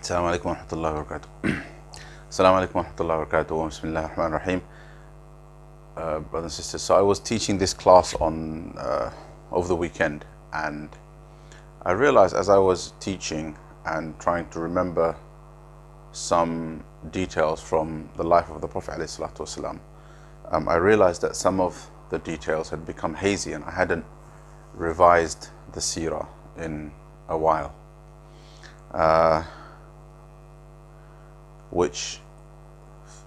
السلام عليكم ورحمة الله وبركاته. السلام عليكم ورحمة الله وبركاته. بسم الله الرحمن الرحيم. Brothers and sisters, so I was teaching this class on over the weekend, and I realized as I was teaching and trying to remember some details from the life of the Prophet ﷺ, I realized that some of the details had become hazy and I hadn't revised the seerah in a while, which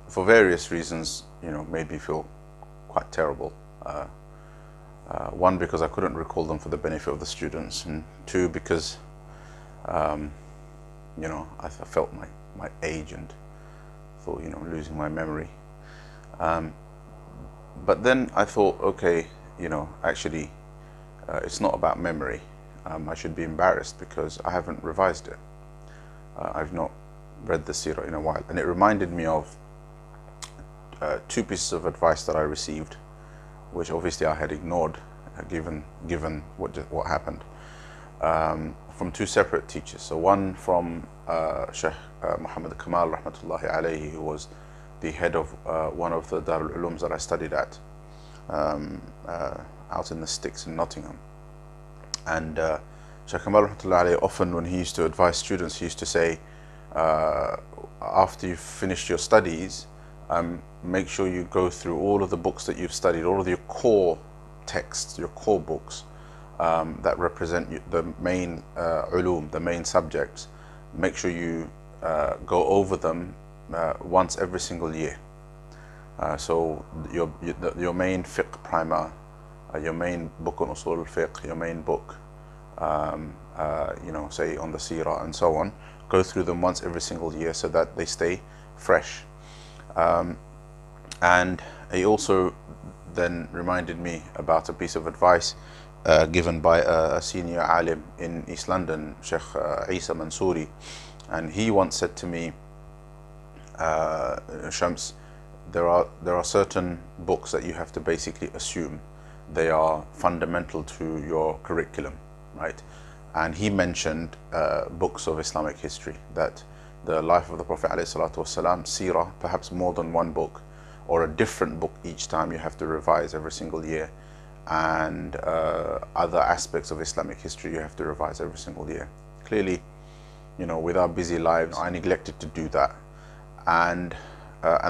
for various reasons, made me feel quite terrible. One, because I couldn't recall them for the benefit of the students, and two, because I felt my age and thought, losing my memory. But then I thought, okay, actually, it's not about memory. I should be embarrassed because I haven't revised it. I've not read the seerah in a while, and it reminded me of two pieces of advice that I received, which obviously I had ignored, given what happened, from two separate teachers. So one from Shaykh Muhammad Kamal rahmatullahi alayhi, who was the head of one of the Darul Ulums that I studied at, out in the sticks in Nottingham. And Shaykh Kamal rahmatullahi alayhi, often when he used to advise students, he used to say, after you've finished your studies, make sure you go through all of the books that you've studied, all of your core texts, your core books that represent the main ulum, the main subjects. Make sure you go over them once every single year. So your main fiqh primer, your main book on usul al-fiqh, your main book, say on the seerah and so on, go through them once every single year so that they stay fresh. And he also then reminded me about a piece of advice given by a senior alim in East London, Shaykh Isa Mansouri, and he once said to me, Shams, there are certain books that you have to basically assume they are fundamental to your curriculum, right? And he mentioned books of Islamic history, that the life of the Prophet ﷺ, seerah, perhaps more than one book, or a different book each time you have to revise every single year, and other aspects of Islamic history you have to revise every single year. Clearly, with our busy lives, I neglected to do that, and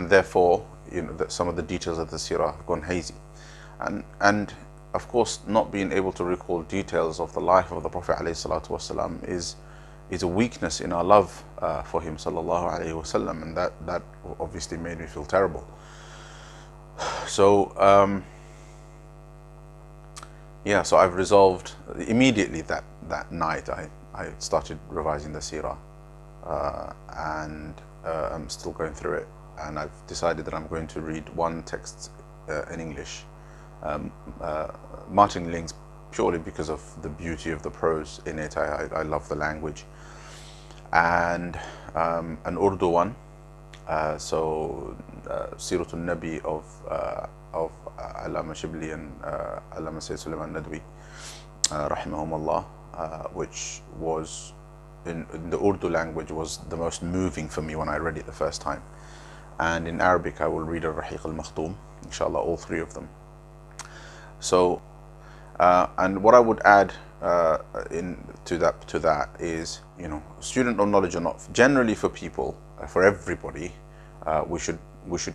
therefore, that some of the details of the seerah have gone hazy, and of course, not being able to recall details of the life of the Prophet ﷺ is a weakness in our love for him sallallahu alaihi wasallam, and that obviously made me feel terrible. So so I've resolved immediately that night I started revising the seerah, and I'm still going through it, and I've decided that I'm going to read one text in English, Martin Ling's, purely because of the beauty of the prose in it. I love the language, and an Urdu one, so Siratul Nabi of Allama Shibli and Allama Sayyid Sulaiman Nadwi rahimahumullah, which was in the Urdu language was the most moving for me when I read it the first time, and in Arabic I will read Al-Rahiq Al-Makhtoom, inshallah, all three of them. So and what I would add to that is, student or knowledge or not, generally for people, for everybody, we should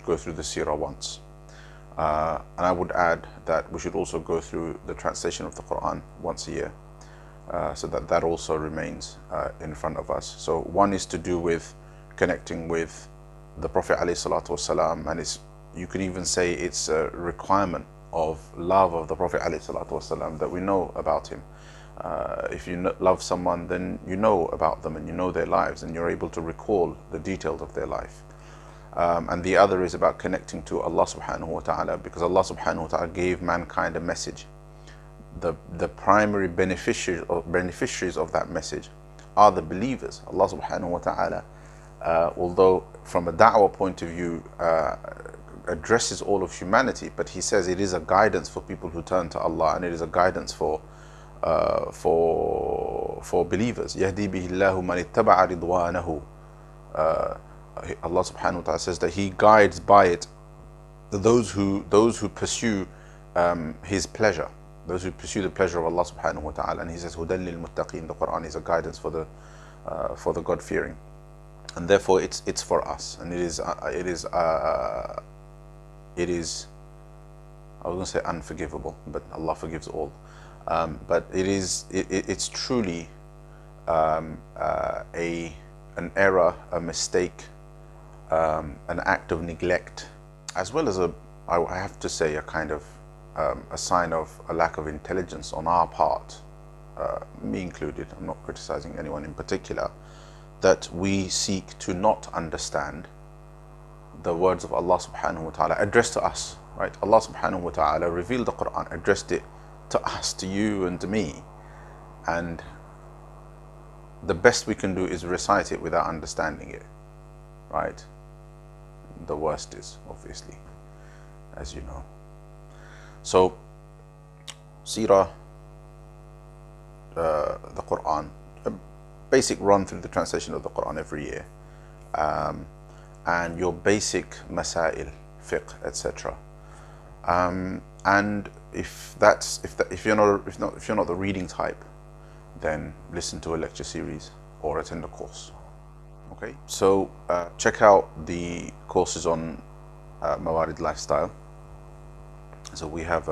go through the seerah once, and I would add that we should also go through the translation of the Quran once a year, so that also remains in front of us. So one is to do with connecting with the Prophet ﷺ, and you could even say it's a requirement of love of the Prophet ﷺ that we know about him. If you love someone, then you know about them and you know their lives, and you're able to recall the details of their life. And the other is about connecting to Allah subhanahu wa ta'ala, because Allah subhanahu wa ta'ala gave mankind a message. The primary beneficiaries of that message are the believers. Allah subhanahu wa ta'ala, although from a da'wah point of view, addresses all of humanity, but he says it is a guidance for people who turn to Allah, and it is a guidance for believers. يهدي به الله من اتبع رضوانه Allah subhanahu wa ta'ala says that He guides by it those who pursue His pleasure, those who pursue the pleasure of Allah subhanahu wa ta'ala. And He says, Hudan lil muttaqeen, the Quran is a guidance for the God-fearing. And therefore it's for us, and it is I was going to say unforgivable, but Allah forgives all. But it's truly an error, a mistake, an act of neglect, as well as I have to say, a kind of a sign of a lack of intelligence on our part, me included. I'm not criticizing anyone in particular, that we seek to not understand the words of Allah subhanahu wa ta'ala addressed to us, right? Allah subhanahu wa ta'ala revealed the Quran, addressed it to us, to you and to me, and the best we can do is recite it without understanding it, right? The worst is, obviously, as you know. So Seerah, the Quran, a basic run through the translation of the Quran every year, and your basic masail, fiqh, etc. And if you're not the reading type, then listen to a lecture series or attend a course. Okay, so check out the courses on Mawarid Lifestyle. So we have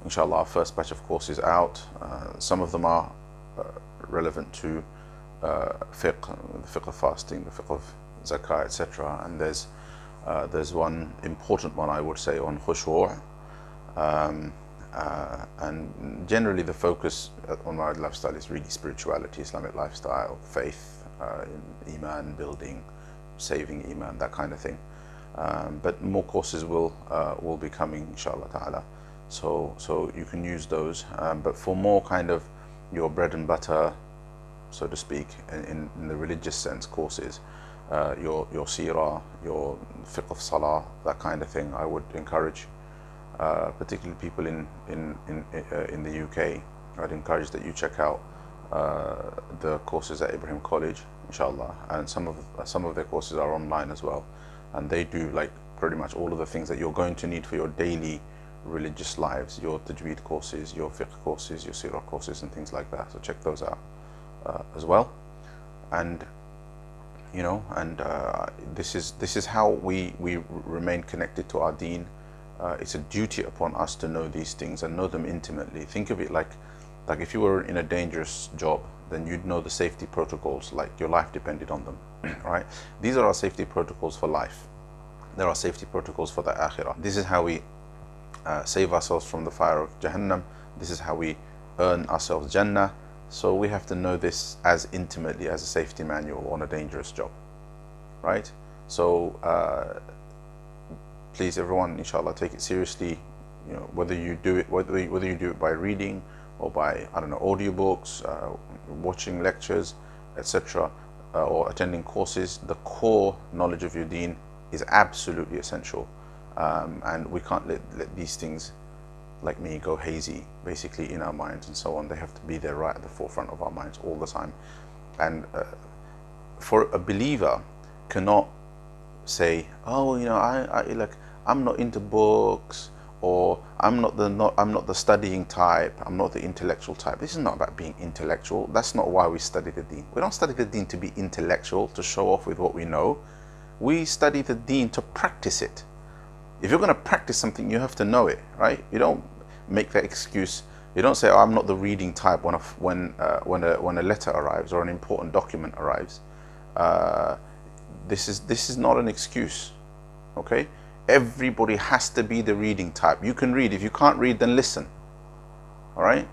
inshallah, our first batch of courses out. Some of them are relevant to fiqh, the fiqh of fasting, the fiqh of zakah, etc. And there's one important one, I would say, on khushu'. And generally the focus on Mawarid Lifestyle is really spirituality, Islamic lifestyle, faith, iman building, saving iman, that kind of thing. But more courses will be coming, inshallah ta'ala. So you can use those. But for more kind of your bread and butter, so to speak, in the religious sense, courses, your seerah, your fiqh of salah, that kind of thing, I would encourage, particularly people in the UK, I'd encourage that you check out the courses at Ibrahim College, inshallah, and some of their courses are online as well, and they do like pretty much all of the things that you're going to need for your daily religious lives, your tajweed courses, your fiqh courses, your seerah courses, and things like that. So check those out as well. And you know, and this is how we remain connected to our deen. It's a duty upon us to know these things and know them intimately. Think of it like if you were in a dangerous job, then you'd know the safety protocols, like your life depended on them, right? These are our safety protocols for life. There are safety protocols for the akhirah. This is how we save ourselves from the fire of Jahannam. This is how we earn ourselves Jannah. So we have to know this as intimately as a safety manual on a dangerous job, right? So please, everyone, inshallah, take it seriously. You know, whether you do it by reading or by, I don't know, audiobooks, watching lectures, etc., or attending courses, the core knowledge of your deen is absolutely essential, and we can't let these things, like me, go hazy basically in our minds and so on. They have to be there right at the forefront of our minds all the time. And for a believer cannot say, oh, you know, I'm not into books, or I'm not the studying type, I'm not the intellectual type. This is not about being intellectual. That's not why we study the deen. We don't study the deen to be intellectual, to show off with what we know. We study the deen to practice it. If you're going to practice something, you have to know it, right? You don't make that excuse. You don't say, oh, I'm not the reading type when a letter arrives or an important document arrives. This is not an excuse, okay? Everybody has to be the reading type. You can read. If you can't read, then listen. All right?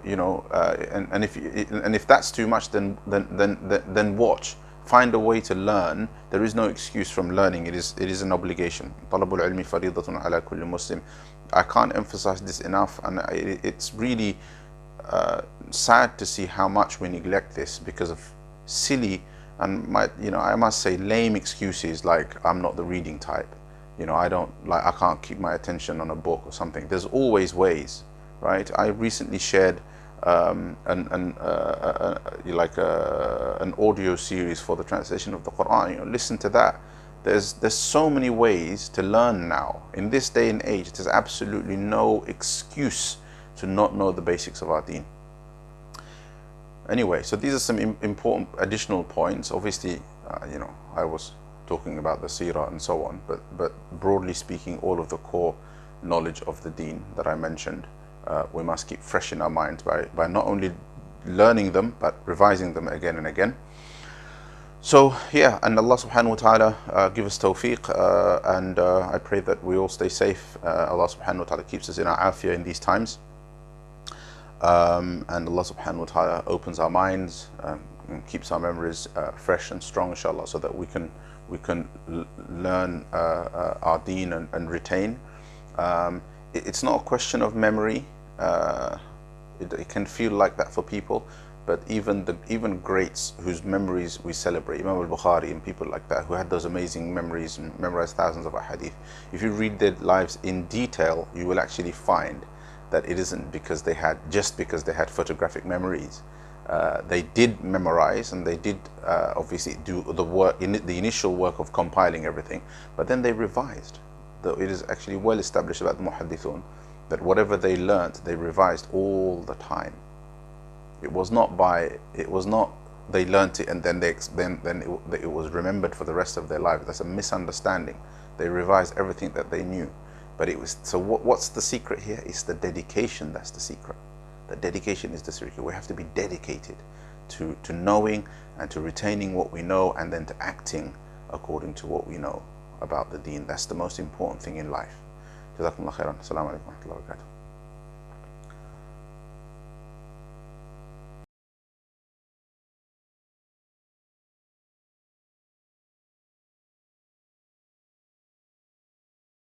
You know, and if that's too much, then watch. Find a way to learn. There is no excuse from learning. It is an obligation. طلب العلم فريضة على كل مسلم. I can't emphasize this enough, and it's really sad to see how much we neglect this because of silly and I must say lame excuses like I'm not the reading type. You know, I can't keep my attention on a book or something. There's always ways, right? I recently shared an audio series for the translation of the Quran. Listen to that. There's so many ways to learn now. In this day and age, there's absolutely no excuse to not know the basics of our deen. Anyway, so these are some important additional points. Obviously, I was talking about the seerah and so on, but broadly speaking, all of the core knowledge of the deen that I mentioned, we must keep fresh in our minds by not only learning them, but revising them again and again. So yeah, and Allah subhanahu wa ta'ala give us tawfiq, and I pray that we all stay safe. Allah subhanahu wa ta'ala keeps us in our afiyah in these times. And Allah subhanahu wa ta'ala opens our minds, and keeps our memories fresh and strong, inshallah, so that we can learn our deen and retain. It's not a question of memory. It can feel like that for people, but even greats whose memories we celebrate, Imam al-Bukhari and people like that, who had those amazing memories and memorized thousands of hadith, if you read their lives in detail, you will actually find that it isn't because they had photographic memories. They did memorize, and they did obviously do the work, the initial work of compiling everything, but then they revised. Though it is actually well established about the muhaddithun that whatever they learnt, they revised all the time. It was not they learnt it and then it was remembered for the rest of their life. That's a misunderstanding. They revised everything that they knew. But it was, so what's the secret here? It's the dedication. That's the secret. The dedication is the secret. We have to be dedicated to knowing and to retaining what we know, and then to acting according to what we know about the deen. That's the most important thing in life. Jazakumullah khairan. Assalamu alaikum wa rahmatullahi wa barakatuh.